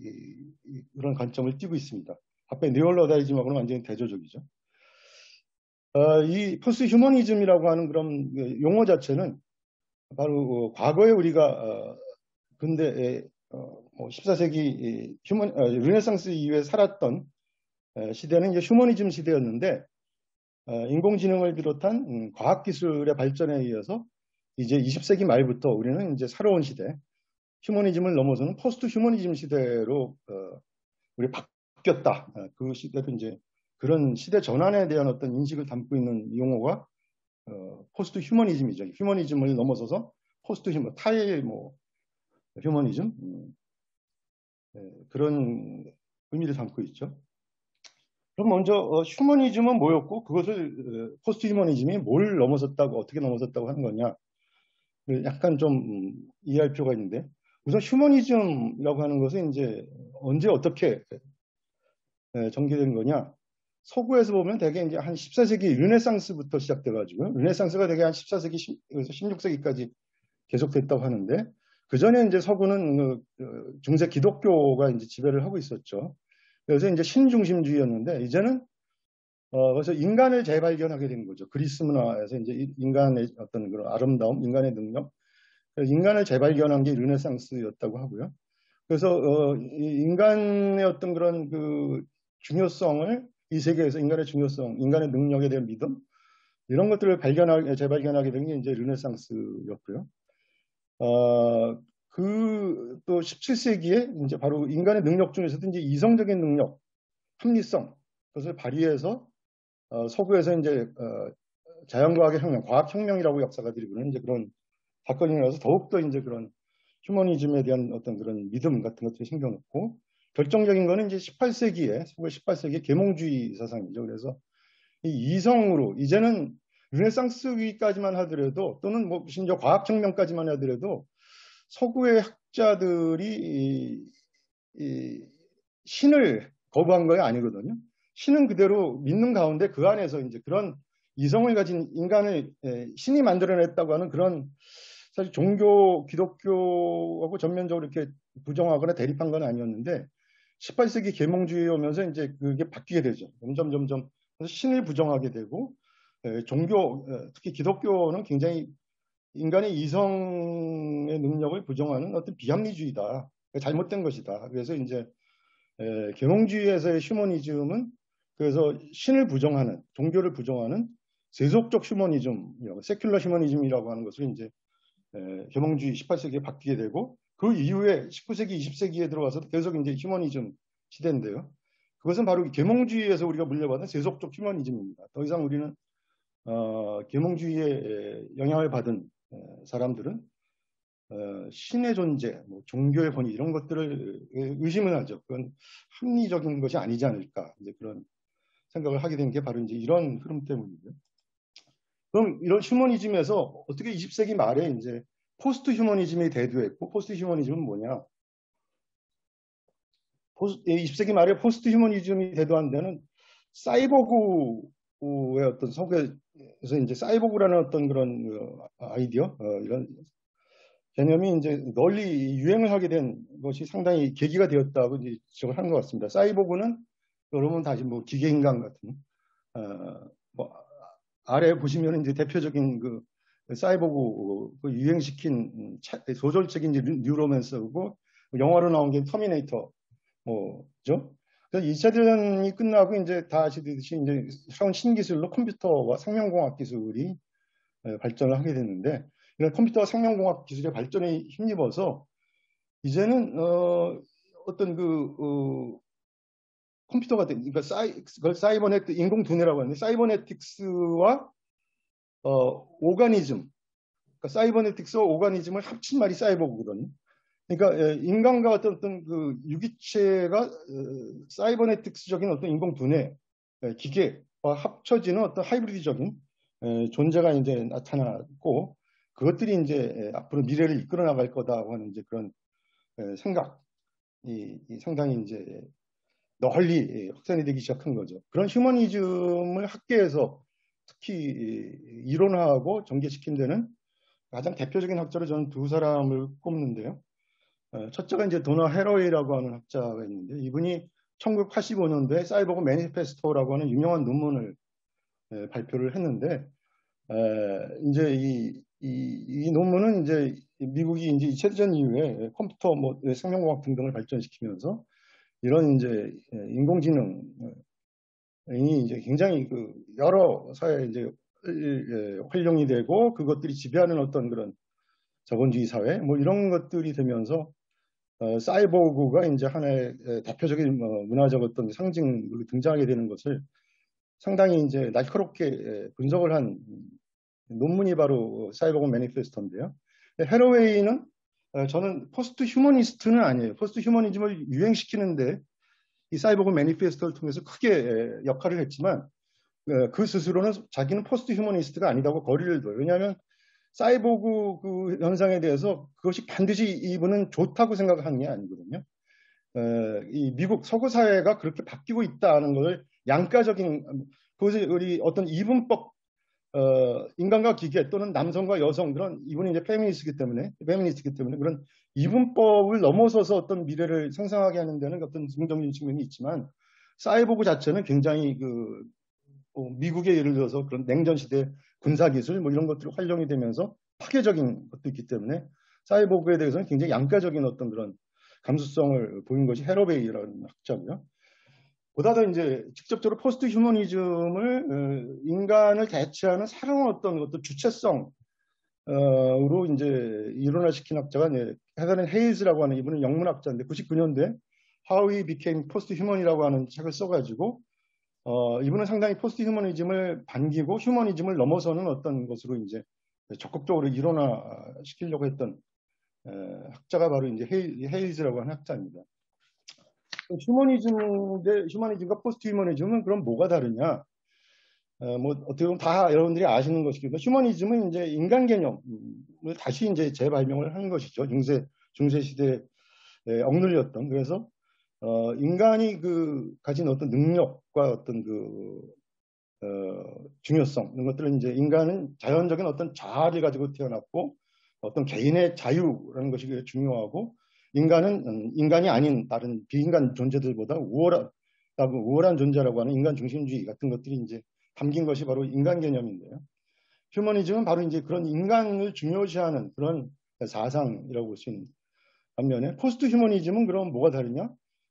Speaker 2: 그런 관점을 띠고 있습니다. 앞에 네올러다이즘하고는 완전히 대조적이죠. 이 포스트 휴머니즘이라고 하는 그런 용어 자체는 바로 과거에 우리가 근대 14세기 르네상스 이후에 살았던 시대는 이제 휴머니즘 시대였는데, 인공지능을 비롯한 과학기술의 발전에 의해서 이제 20세기 말부터 우리는 이제 새로운 시대, 휴머니즘을 넘어서는 포스트 휴머니즘 시대로 우리 바뀌었다. 그 시대도 이제 그런 시대 전환에 대한 어떤 인식을 담고 있는 용어가 포스트 휴머니즘이죠. 휴머니즘을 넘어서서 포스트 휴머, 타일 휴머니즘 그런 의미를 담고 있죠. 그럼 먼저 휴머니즘은 뭐였고 그것을 포스트 휴머니즘이 뭘 넘어섰다고 어떻게 넘어섰다고 하는 거냐, 약간 좀 이해할 필요가 있는데, 우선 휴머니즘이라고 하는 것은 이제 언제 어떻게 전개된 거냐? 서구에서 보면 대개 이제 한 14세기 르네상스부터 시작돼가지고, 르네상스가 대개 한 14세기, 16세기까지 계속됐다고 하는데, 그 전에 이제 서구는 중세 기독교가 이제 지배를 하고 있었죠. 그래서 이제 신중심주의였는데, 이제는 그래서 인간을 재발견하게 된 거죠. 그리스 문화에서 이제 인간의 어떤 그런 아름다움, 인간의 능력, 인간을 재발견한 게 르네상스였다고 하고요. 그래서 인간의 어떤 그런 그 중요성을 이 세계에서 인간의 중요성, 인간의 능력에 대한 믿음 이런 것들을 재발견하게 된 게 이제 르네상스였고요. 그 또 17세기에 이제 바로 인간의 능력 중에서도 이제 이성적인 능력, 합리성 그것을 발휘해서 서구에서 이제 자연과학의 혁명, 과학혁명이라고 역사가들이 부르는 이제 그런 사건이 나서 더욱더 이제 그런 휴머니즘에 대한 어떤 그런 믿음 같은 것들이 생겨났고 결정적인 거는 이제 18세기에 서구 18세기의 계몽주의 사상이죠. 그래서 이 이성으로 이제는 르네상스기까지만 하더라도 또는 뭐 심지어 과학혁명까지만 하더라도 서구의 학자들이 이 신을 거부한 거 아니거든요. 신은 그대로 믿는 가운데 그 안에서 이제 그런 이성을 가진 인간을 신이 만들어냈다고 하는 그런 사실 종교 기독교하고 전면적으로 이렇게 부정하거나 대립한 건 아니었는데 18세기 계몽주의에 오면서 이제 그게 바뀌게 되죠. 점점 그래서 신을 부정하게 되고 종교 특히 기독교는 굉장히 인간의 이성의 능력을 부정하는 어떤 비합리주의다. 잘못된 것이다. 그래서 이제 계몽주의에서의 휴머니즘은 그래서 신을 부정하는 종교를 부정하는 세속적 휴머니즘, 세큘러 휴머니즘이라고 하는 것을 이제 계몽주의 18세기에 바뀌게 되고 그 이후에 19세기, 20세기에 들어와서도 계속 이제 휴머니즘 시대인데요. 그것은 바로 계몽주의에서 우리가 물려받은 세속적 휴머니즘입니다. 더 이상 우리는 계몽주의에 영향을 받은 사람들은 신의 존재, 뭐 종교의 권위 이런 것들을 의심을 하죠. 그건 합리적인 것이 아니지 않을까 이제 그런 생각을 하게 된 게 바로 이제 이런 흐름 때문이고요. 그럼 이런 휴머니즘에서 어떻게 20세기 말에 이제 포스트 휴머니즘이 대두했고 포스트 휴머니즘은 뭐냐? 20세기 말에 포스트 휴머니즘이 대두한 데는 사이보그의 어떤 서구에서 이제 사이보그라는 어떤 그런 아이디어 이런 개념이 이제 널리 유행을 하게 된 것이 상당히 계기가 되었다고 이제 지적을 하는 것 같습니다. 사이보그는 여러분 다시 뭐 기계인간 같은 뭐 아래 보시면 이제 대표적인 그 사이보그 그 유행시킨 소설책인 뉴로맨서고 영화로 나온 게 터미네이터 뭐죠. 그래서 2차 대전이 끝나고 이제 다 아시듯이 이제 새로운 신기술로 컴퓨터와 생명공학 기술이 발전을 하게 됐는데 이런 컴퓨터와 생명공학 기술의 발전에 힘입어서 이제는 어떤 컴퓨터가 그러니까 그걸 사이버네틱 인공두뇌라고 하는데 사이버네틱스와 오가니즘 그러니까 사이버네틱스와 오가니즘을 합친 말이 사이버거든요. 그러니까 인간과 어떤 그 유기체가 사이버네틱스적인 어떤 인공두뇌 기계와 합쳐지는 어떤 하이브리드적인 존재가 이제 나타났고 그것들이 이제 앞으로 미래를 이끌어 나갈 거다고 하는 이제 그런 생각이 상당히 이제 널리 확산이 되기 시작한 거죠. 그런 휴머니즘을 학계에서 특히 이론화하고 전개시킨 데는 가장 대표적인 학자로 저는 두 사람을 꼽는데요. 첫째가 이제 도너 해러웨이라고 하는 학자가 있는데 이분이 1985년도에 사이버그 매니페스토라고 하는 유명한 논문을 발표를 했는데 이제 이 논문은 이제 미국이 이제 2차 대전 이후에 컴퓨터 뭐 생명공학 등등을 발전시키면서 이런 이제 인공지능이 이제 굉장히 그 여러 사회에 이제 활용이 되고 그것들이 지배하는 어떤 그런 자본주의 사회 뭐 이런 것들이 되면서 사이보그가 이제 하나의 대표적인 문화적 어떤 상징으로 등장하게 되는 것을 상당히 이제 날카롭게 분석을 한 논문이 바로 사이보그 매니페스토인데요. 해러웨이는 저는 포스트 휴머니스트는 아니에요. 포스트 휴머니즘을 유행시키는데 이 사이보그 매니페스토를 통해서 크게 역할을 했지만 그 스스로는 자기는 포스트 휴머니스트가 아니다고 거리를 둬요. 왜냐하면 사이보그 그 현상에 대해서 그것이 반드시 이분은 좋다고 생각하는 게 아니거든요. 이 미국 서구 사회가 그렇게 바뀌고 있다는 것을 양가적인 그것을 우리 어떤 이분법 인간과 기계 또는 남성과 여성 그런 이분이 이제 페미니스트이기 때문에 그런 이분법을 넘어서서 어떤 미래를 상상하게 하는 데는 어떤 긍정적인 측면이 있지만 사이보그 자체는 굉장히 그 미국의 예를 들어서 그런 냉전 시대 군사 기술 뭐 이런 것들이 활용이 되면서 파괴적인 것도 있기 때문에 사이보그에 대해서는 굉장히 양가적인 어떤 그런 감수성을 보인 것이 헤러베이라는 학자고요. 보다 더 이제 직접적으로 포스트 휴머니즘을 인간을 대체하는 새로운 어떤 주체성으로 이제 일원화시킨 학자가 헤더렌 헤이즈라고 하는, 이분은 영문학자인데 99년도에 How We Became Post Human이라고 하는 책을 써가지고 이분은 상당히 포스트 휴머니즘을 반기고 휴머니즘을 넘어서는 어떤 것으로 이제 적극적으로 일원화시키려고 했던 학자가 바로 이제 헤이즈라고 하는 학자입니다. 휴머니즘과 포스트 휴머니즘은 그럼 뭐가 다르냐? 뭐 어떻게 보면 다 여러분들이 아시는 것이기도, 휴머니즘은 이제 인간 개념을 다시 이제 재발명을 하는 것이죠. 중세 시대에 억눌렸던. 그래서 인간이 가진 어떤 능력과 어떤 중요성, 이런 것들은 이제 인간은 자연적인 어떤 자아를 가지고 태어났고 어떤 개인의 자유라는 것이 중요하고, 인간은 인간이 아닌 다른 비인간 존재들보다 우월한 존재라고 하는 인간 중심주의 같은 것들이 이제 담긴 것이 바로 인간 개념인데요. 휴머니즘은 바로 이제 그런 인간을 중요시하는 그런 사상이라고 볼 수 있는 반면에, 포스트 휴머니즘은 그럼 뭐가 다르냐?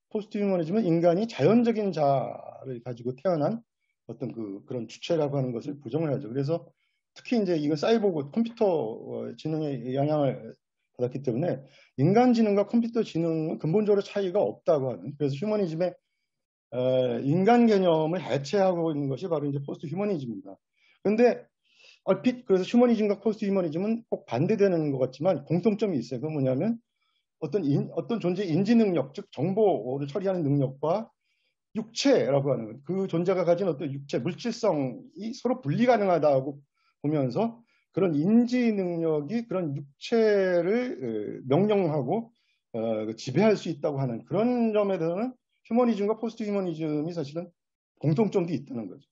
Speaker 2: 포스트 휴머니즘은 인간이 자연적인 자아를 가지고 태어난 어떤 그런 주체라고 하는 것을 부정을 하죠. 그래서 특히 이제 이거 사이보그 컴퓨터 지능의 영향을 받았기 때문에 인간 지능과 컴퓨터 지능은 근본적으로 차이가 없다고 하는, 그래서 휴머니즘의 인간 개념을 해체하고 있는 것이 바로 이제 포스트 휴머니즘입니다. 그런데 얼핏 그래서 휴머니즘과 포스트 휴머니즘은 꼭 반대되는 것 같지만 공통점이 있어요. 그건 뭐냐면 어떤 존재의 인지 능력, 즉 정보를 처리하는 능력과 육체라고 하는 그 존재가 가진 어떤 육체, 물질성이 서로 분리 가능하다고 보면서 그런 인지 능력이 그런 육체를 명령하고 지배할 수 있다고 하는 그런 점에 대해서는 휴머니즘과 포스트 휴머니즘이 사실은 공통점도 있다는 거죠.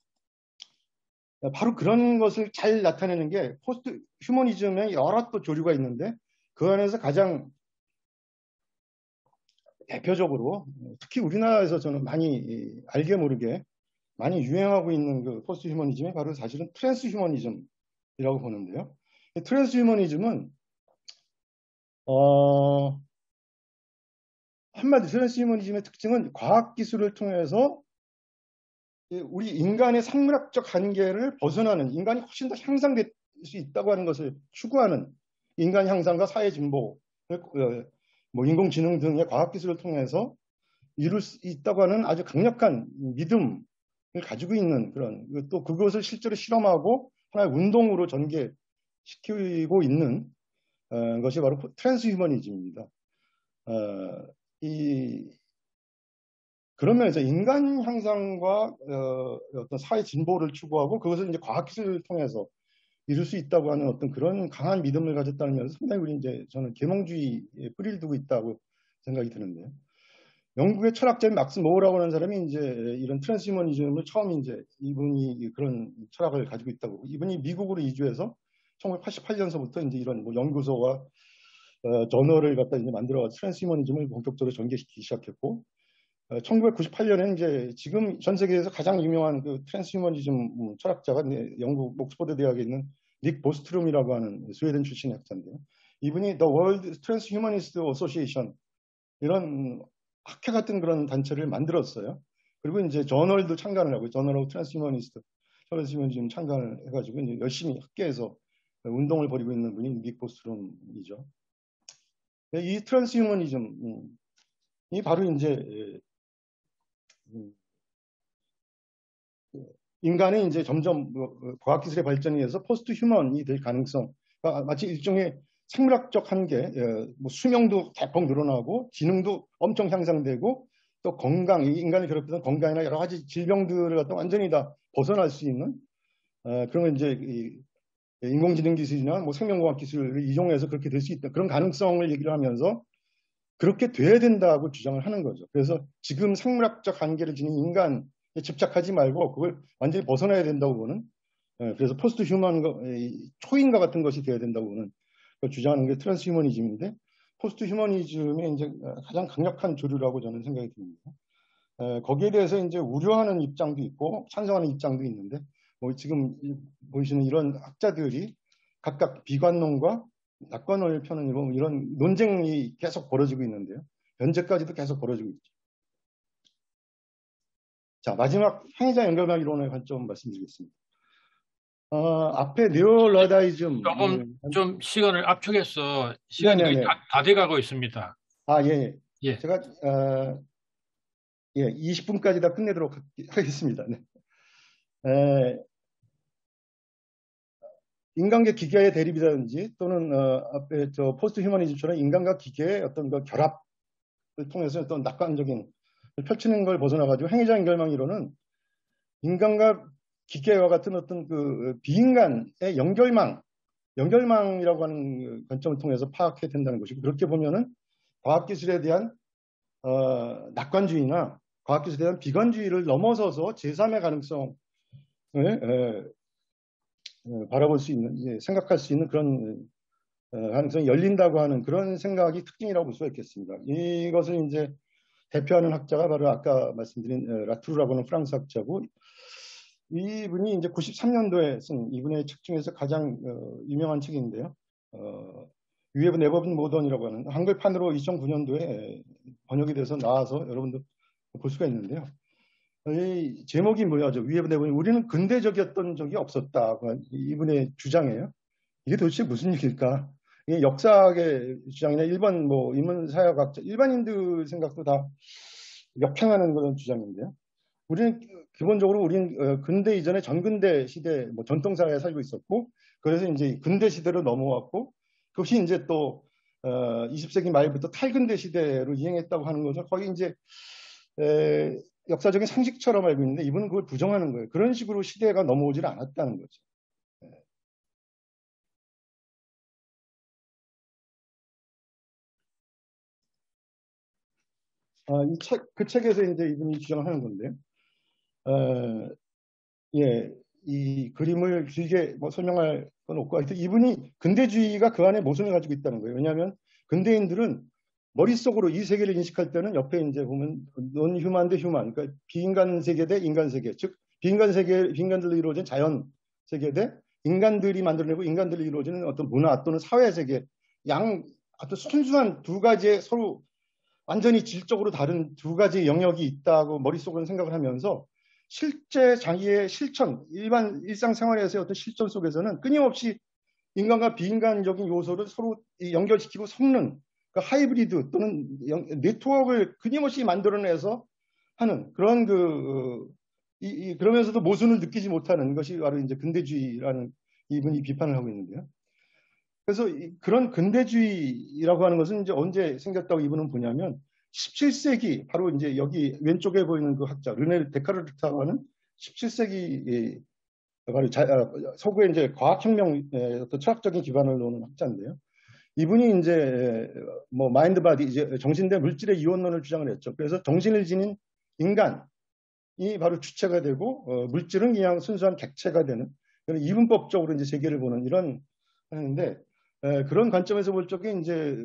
Speaker 2: 바로 그런 것을 잘 나타내는 게 포스트 휴머니즘의 여러 또 조류가 있는데, 그 안에서 가장 대표적으로 특히 우리나라에서 저는 많이 알게 모르게 많이 유행하고 있는 그 포스트 휴머니즘이 바로 사실은 트랜스 휴머니즘이라고 보는데요. 트랜스 휴머니즘은 한마디 트랜스 휴머니즘의 특징은 과학 기술을 통해서 우리 인간의 생물학적 한계를 벗어나는, 인간이 훨씬 더 향상될 수 있다고 하는 것을 추구하는, 인간 향상과 사회 진보, 뭐 인공지능 등의 과학 기술을 통해서 이룰 수 있다고 하는 아주 강력한 믿음을 가지고 있는 그런, 또 그것을 실제로 실험하고 하나의 운동으로 전개시키고 있는 것이 바로 트랜스 휴머니즘입니다. 그런 면에서 인간 향상과 어떤 사회 진보를 추구하고 그것을 이제 과학기술을 통해서 이룰 수 있다고 하는 어떤 그런 강한 믿음을 가졌다는 면에서 상당히 우리 이제 저는 계몽주의에 뿌리를 두고 있다고 생각이 드는데요. 영국의 철학자인 막스 모어라고 하는 사람이 이제 이런 트랜스휴머니즘을 처음 이제 이분이 그런 철학을 가지고 있다고, 이분이 미국으로 이주해서 1988년서부터 이제 이런 뭐 연구소와 저널을 갖다 이제 만들어 트랜스휴머니즘을 본격적으로 전개시키기 시작했고, 1998년에는 이제 지금 전 세계에서 가장 유명한 그 트랜스휴머니즘 철학자가 영국 옥스퍼드 대학에 있는 닉 보스트룸이라고 하는 스웨덴 출신의 학자인데요. 이분이 The World Transhumanist Association 이런 학회 같은 그런 단체를 만들었어요. 그리고 이제 저널도 참관을 하고, 저널 오브 트랜스휴머니즘 참관을 해가지고 이제 열심히 학계에서 운동을 벌이고 있는 분이 닉 보스트룸이죠. 이 트랜스휴머니즘이 바로 이제 인간이 이제 점점 과학기술의 발전에 의해서 포스트 휴먼이 될 가능성, 마치 일종의 생물학적 한계, 뭐 수명도 대폭 늘어나고 지능도 엄청 향상되고 또 건강, 인간을 괴롭히던 건강이나 여러 가지 질병들을 갖다 완전히 다 벗어날 수 있는 그런 이제 인공지능 기술이나 뭐 생명공학 기술을 이용해서 그렇게 될 수 있다, 그런 가능성을 얘기를 하면서 그렇게 돼야 된다고 주장을 하는 거죠. 그래서 지금 생물학적 한계를 지닌 인간에 집착하지 말고 그걸 완전히 벗어나야 된다고 보는, 그래서 포스트 휴먼 초인과 같은 것이 돼야 된다고 보는 주장하는 게 트랜스 휴머니즘인데, 포스트 휴머니즘의 이제 가장 강력한 조류라고 저는 생각이 듭니다. 거기에 대해서 이제 우려하는 입장도 있고 찬성하는 입장도 있는데 지금 보시는 이런 학자들이 각각 비관론과 낙관론을 펴는 이런 논쟁이 계속 벌어지고 있는데요. 현재까지도 계속 벌어지고 있죠. 자, 마지막 행위자 연결망 이론의 관점 말씀드리겠습니다. 앞에 네오러다이즘
Speaker 1: 조금 좀 시간을 압축해서 시간이 다 돼가고 있습니다.
Speaker 2: 예. 예. 제가 20분까지 다 끝내도록 하겠습니다. 네. 인간과 기계의 대립이라든지 또는 앞에 포스트 휴머니즘처럼 인간과 기계의 어떤 그 결합을 통해서 어떤 낙관적인 펼치는 걸 벗어나가지고 행위자 연결망 이론은 인간과 기계와 같은 어떤 그 비인간의 연결망이라고 하는 관점을 통해서 파악해야 된다는 것이고, 그렇게 보면은 과학기술에 대한 낙관주의나 과학기술에 대한 비관주의를 넘어서서 제3의 가능성을 바라볼 수 있는, 생각할 수 있는 그런 가능성이 열린다고 하는 그런 생각이 특징이라고 볼 수가 있겠습니다. 이것을 이제 대표하는 학자가 바로 아까 말씀드린 라투르라고 하는 프랑스 학자고, 이분이 이제 93년도에 쓴 이분의 책 중에서 가장 유명한 책인데요. We have never been modern이라고 하는 한글판으로 2009년도에 번역이 돼서 나와서 여러분들 볼 수가 있는데요. 이 제목이 뭐야죠? We have never, 우리는 근대적이었던 적이 없었다. 이분의 주장이에요. 이게 도대체 무슨 얘기일까? 이게 역사학의 주장이나 일반 인문사회학자, 일반인들 생각도 다 역행하는 그런 주장인데요. 우리는 기본적으로 근대 이전에 전근대 시대, 전통사회에 살고 있었고, 그래서 이제 근대 시대로 넘어왔고, 그것이 이제 또 20세기 말부터 탈근대 시대로 이행했다고 하는 거죠. 거의 이제 역사적인 상식처럼 알고 있는데 이분은 그걸 부정하는 거예요. 그런 식으로 시대가 넘어오질 않았다는 거죠. 그 책에서 이제 이분이 주장을 하는 건데요. 이 그림을 길게 설명할 건 없고, 하여튼 이분이 근대주의가 그 안에 모순을 가지고 있다는 거예요. 왜냐하면 근대인들은 머릿속으로 이 세계를 인식할 때는 옆에 이제 보면 논 휴먼 대 휴먼, 그러니까 비인간 세계 대 인간 세계, 즉 비인간 세계, 비인간들로 이루어진 자연 세계 대 인간들이 만들어내고 인간들로 이루어지는 어떤 문화 또는 사회 세계, 아주 순수한 두 가지의 서로 완전히 질적으로 다른 두 가지 영역이 있다고 머릿속으로 생각을 하면서 실제 자기의 실천, 일상생활에서의 어떤 실천 속에서는 끊임없이 인간과 비인간적인 요소를 서로 연결시키고 섞는 그 하이브리드 또는 네트워크를 끊임없이 만들어내서 하는 그런 그러면서도 모순을 느끼지 못하는 것이 바로 이제 근대주의라는 이분이 비판을 하고 있는데요. 그래서 그런 근대주의라고 하는 것은 이제 언제 생겼다고 이분은 보냐면 17세기 바로 이제 여기 왼쪽에 보이는 그 학자 르네 데카르트라고 하는 17세기 바로 서구의 이제 과학혁명 어떤 철학적인 기반을 놓는 학자인데요. 이분이 이제 마인드 바디 이제 정신대 물질의 이원론을 주장을 했죠. 그래서 정신을 지닌 인간이 바로 주체가 되고 물질은 그냥 순수한 객체가 되는 이분법적으로 이제 세계를 보는 이런 하는데 그런 관점에서 볼 적에 이제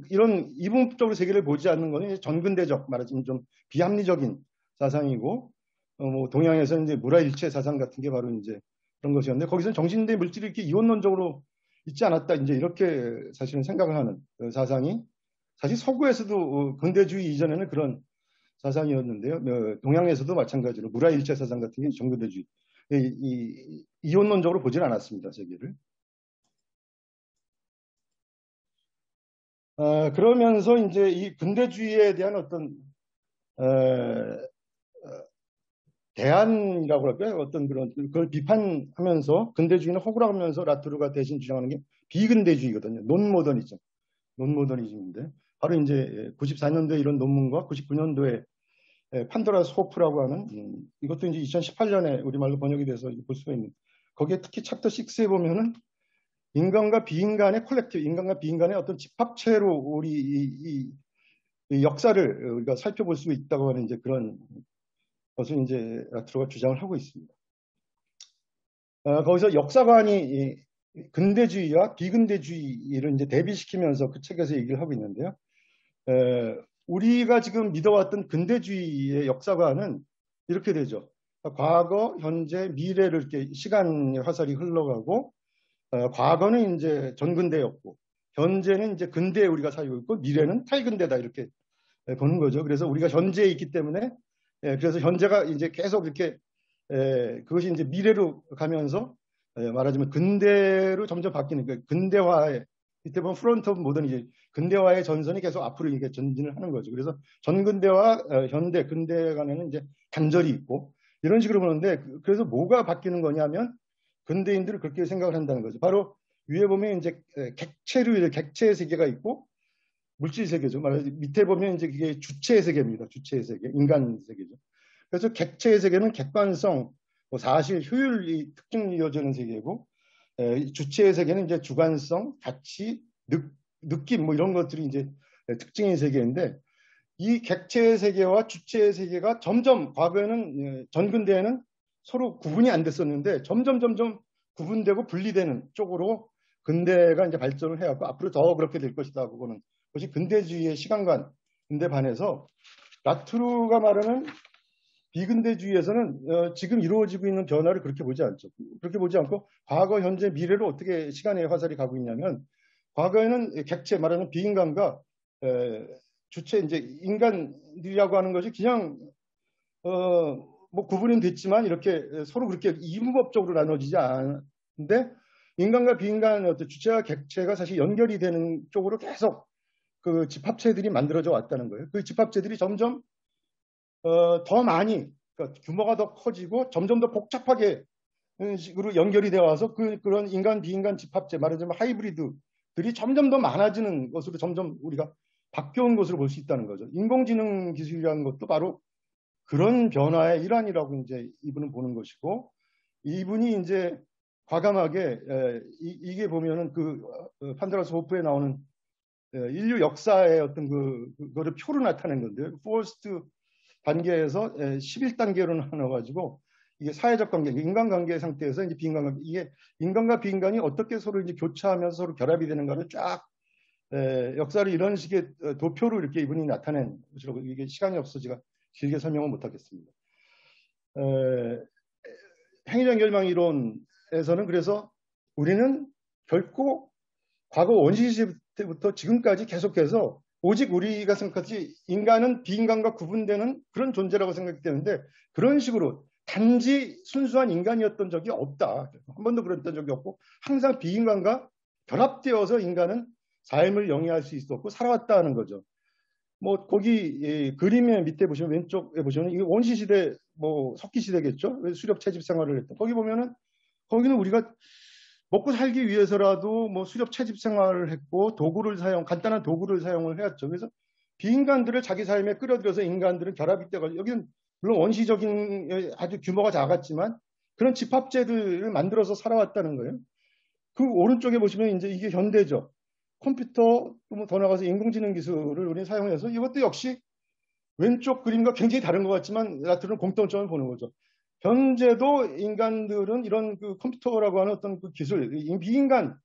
Speaker 2: 이런 이분법적으로 세계를 보지 않는 것은 전근대적 말하자면 좀 비합리적인 사상이고 동양에서는 이제 무라일체 사상 같은 게 바로 이제 그런 것이었는데 거기서는 정신대 물질이 이렇게 이원론적으로 있지 않았다 이제 이렇게 사실은 생각을 하는 사상이 사실 서구에서도 근대주의 이전에는 그런 사상이었는데요. 동양에서도 마찬가지로 무라일체 사상 같은 게 전근대주의 이원론적으로 보지는 않았습니다. 세계를. 그러면서 이제 이 근대주의에 대한 어떤 대안이라고 할까요? 어떤 그걸 비판하면서 근대주의는 허구라고 하면서 라투르가 대신 주장하는 게 비근대주의거든요. 논모더니즘인데 바로 이제 94년도에 이런 논문과 99년도에 판도라 소프라고 하는 이것도 이제 2018년에 우리말로 번역이 돼서 볼 수가 있는 거기에 특히 챕터 6에 보면은 인간과 비인간의 콜렉티브, 인간과 비인간의 어떤 집합체로 우리 이 역사를 우리가 살펴볼 수 있다고 하는 이제 그런 것을 이제 라투르가 주장을 하고 있습니다. 거기서 역사관이 근대주의와 비근대주의를 이제 대비시키면서 그 책에서 얘기를 하고 있는데요. 우리가 지금 믿어왔던 근대주의의 역사관은 이렇게 되죠. 과거, 현재, 미래를 이렇게 시간 화살이 흘러가고, 과거는 이제 전근대였고, 현재는 이제 근대에 우리가 살고 있고, 미래는 탈근대다 이렇게 보는 거죠. 그래서 우리가 현재에 있기 때문에, 그래서 현재가 이제 계속 이렇게 그것이 이제 미래로 가면서 말하자면 근대로 점점 바뀌는 거예요. 근대화의 이때 보면 프론트 오브 모던 이제 근대화의 전선이 계속 앞으로 이게 전진을 하는 거죠. 그래서 전근대와 현대, 근대 간에는 이제 단절이 있고 이런 식으로 보는데 그래서 뭐가 바뀌는 거냐면 근대인들을 그렇게 생각을 한다는 거죠. 바로 위에 보면 이제 객체의 세계가 있고 물질 세계죠. 말하자면 밑에 보면 이제 그게 주체의 세계입니다. 주체의 세계, 인간 세계죠. 그래서 객체의 세계는 객관성, 뭐 사실, 효율이 특징이 이어지는 세계고, 주체의 세계는 이제 주관성, 가치, 느낌 뭐 이런 것들이 이제 특징인 세계인데 이 객체의 세계와 주체의 세계가 점점 과거에는 전근대에는 서로 구분이 안 됐었는데 점점 구분되고 분리되는 쪽으로 근대가 이제 발전을 해왔고 앞으로 더 그렇게 될 것이다. 그거는 그것이 근대주의의 시간관, 근대 반에서 라투르가 말하는 비근대주의에서는 지금 이루어지고 있는 변화를 그렇게 보지 않죠. 그렇게 보지 않고 과거, 현재, 미래를 어떻게 시간의 화살이 가고 있냐면 과거에는 객체 말하는 비인간과 주체 이제 인간들이라고 하는 것이 그냥 뭐 구분은 됐지만 이렇게 서로 그렇게 이분법적으로 나눠지지 않는데 인간과 비인간의 어떤 주체와 객체가 사실 연결이 되는 쪽으로 계속 그 집합체들이 만들어져 왔다는 거예요. 그 집합체들이 점점 더 많이 그러니까 규모가 더 커지고 점점 더 복잡하게 식으로 연결이 되어 와서 그런 인간 비인간 집합체 말하자면 하이브리드들이 점점 더 많아지는 것으로 점점 우리가 바뀌어온 것으로 볼 수 있다는 거죠. 인공지능 기술이라는 것도 바로 그런 변화의 일환이라고 이제 이분은 보는 것이고 이분이 이제 과감하게 이게 보면은 그 판도라스 호프에 나오는 인류 역사의 어떤 그거를 표로 나타낸 건데요. 포스트 단계에서 11단계로 나눠가지고 이게 사회적 관계, 인간관계 상태에서 이제 비인간관계, 이게 인간과 비인간이 어떻게 서로 이제 교차하면서 서로 결합이 되는가를 쫙 역사를 이런 식의 도표로 이렇게 이분이 나타낸 것이라고 이게 시간이 없어 제가 길게 설명은 못하겠습니다. 행위적 결망 이론에서는 그래서 우리는 결코 과거 원시 시대 때부터 지금까지 계속해서 오직 우리가 생각하지 인간은 비인간과 구분되는 그런 존재라고 생각이 되는데 그런 식으로 단지 순수한 인간이었던 적이 없다. 한 번도 그랬던 적이 없고 항상 비인간과 결합되어서 인간은 삶을 영위할 수 있었고 살아왔다는 거죠. 뭐 거기 그림의 밑에 보시면 왼쪽에 보시면 이게 원시 시대 뭐 석기 시대겠죠. 수렵 채집 생활을 했던 거기 보면은 거기는 우리가 먹고 살기 위해서라도 뭐 수렵 채집 생활을 했고 간단한 도구를 사용을 해왔죠. 그래서 비인간들을 자기 삶에 끌어들여서 인간들은 결합이 돼가지고 여기는 물론 원시적인 아주 규모가 작았지만 그런 집합체들을 만들어서 살아왔다는 거예요. 그 오른쪽에 보시면 이제 이게 현대죠. 컴퓨터 더 나가서 인공지능 기술을 우리는 사용해서 이것도 역시 왼쪽 그림과 굉장히 다른 것 같지만 라트는 공통점을 보는 거죠. 현재도 인간들은 이런 그 컴퓨터라고 하는 어떤 그 기술, 비인간들을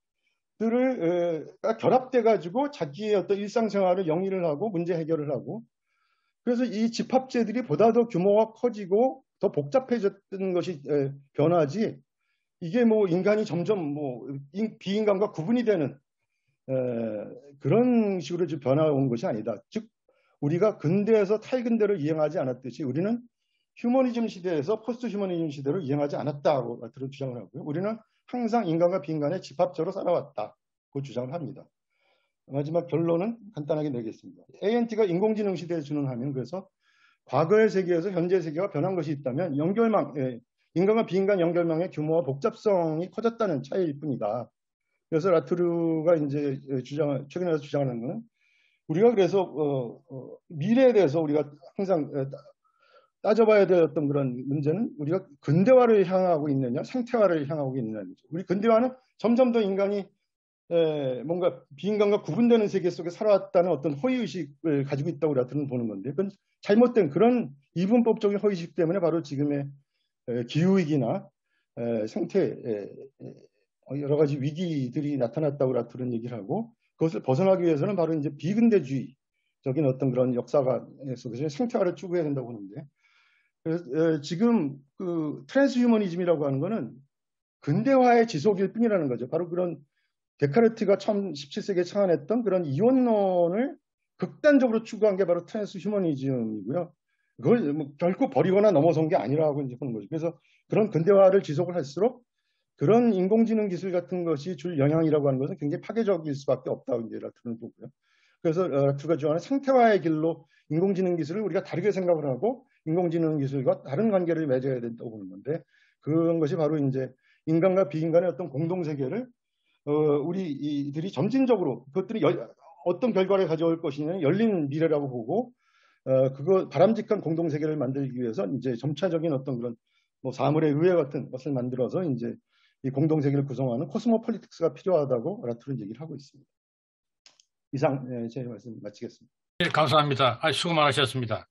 Speaker 2: 결합돼 가지고 자기의 어떤 일상생활을 영위를 하고 문제 해결을 하고 그래서 이 집합체들이 보다 더 규모가 커지고 더 복잡해졌던 것이 변화지 이게 뭐 인간이 점점 뭐 비인간과 구분이 되는 그런 식으로 변화온 것이 아니다. 즉 우리가 근대에서 탈근대를 이행하지 않았듯이 우리는 휴머니즘 시대에서 포스트 휴머니즘 시대를 이행하지 않았다고 라트는 주장을 하고요. 우리는 항상 인간과 비인간의 집합체로 살아왔다고 주장을 합니다. 마지막 결론은 간단하게 내겠습니다. ANT가 인공지능 시대에 준응하면 그래서 과거의 세계에서 현재 세계가 변한 것이 있다면 인간과 비인간 연결망의 규모와 복잡성이 커졌다는 차이일 뿐이다. 그래서 라트루가 이제 최근에 주장하는 것은 우리가 그래서 미래에 대해서 우리가 항상 따져봐야 될 어떤 그런 문제는 우리가 근대화를 향하고 있느냐, 생태화를 향하고 있느냐죠. 우리 근대화는 점점 더 인간이 뭔가 비인간과 구분되는 세계 속에 살아왔다는 어떤 허위의식을 가지고 있다고 라트는 보는 건데 그건 잘못된 그런 이분법적인 허위의식 때문에 바로 지금의 기후위기나 생태 여러 가지 위기들이 나타났다고 라트는 얘기를 하고 그것을 벗어나기 위해서는 바로 이제 비근대주의 적인 어떤 그런 역사가 속에서 생태화를 추구해야 된다고 보는데, 그래서 지금 그 트랜스휴머니즘이라고 하는 거는 근대화의 지속일 뿐이라는 거죠. 바로 그런 데카르트가 처음 17세기에 창안했던 그런 이원론을 극단적으로 추구한 게 바로 트랜스휴머니즘이고요. 그걸 뭐 결코 버리거나 넘어선 게 아니라고 이제 보는 거죠. 그래서 그런 근대화를 지속을 할수록 그런 인공지능 기술 같은 것이 줄 영향이라고 하는 것은 굉장히 파괴적일 수밖에 없다고 이제 라투는 보고요. 그래서 라투가 주장하는 생태화의 길로 인공지능 기술을 우리가 다르게 생각을 하고 인공지능 기술과 다른 관계를 맺어야 된다고 보는 건데, 그런 것이 바로 이제 인간과 비인간의 어떤 공동 세계를 우리들이 점진적으로 그것들이 어떤 결과를 가져올 것이냐는 열린 미래라고 보고, 그거 바람직한 공동 세계를 만들기 위해서 이제 점차적인 어떤 그런 뭐 사물의 의회 같은 것을 만들어서 이제 이 공동 세계를 구성하는 코스모폴리틱스가 필요하다고 라투는 얘기를 하고 있습니다. 이상 제 말씀 마치겠습니다.
Speaker 1: 네, 감사합니다. 수고 많으셨습니다.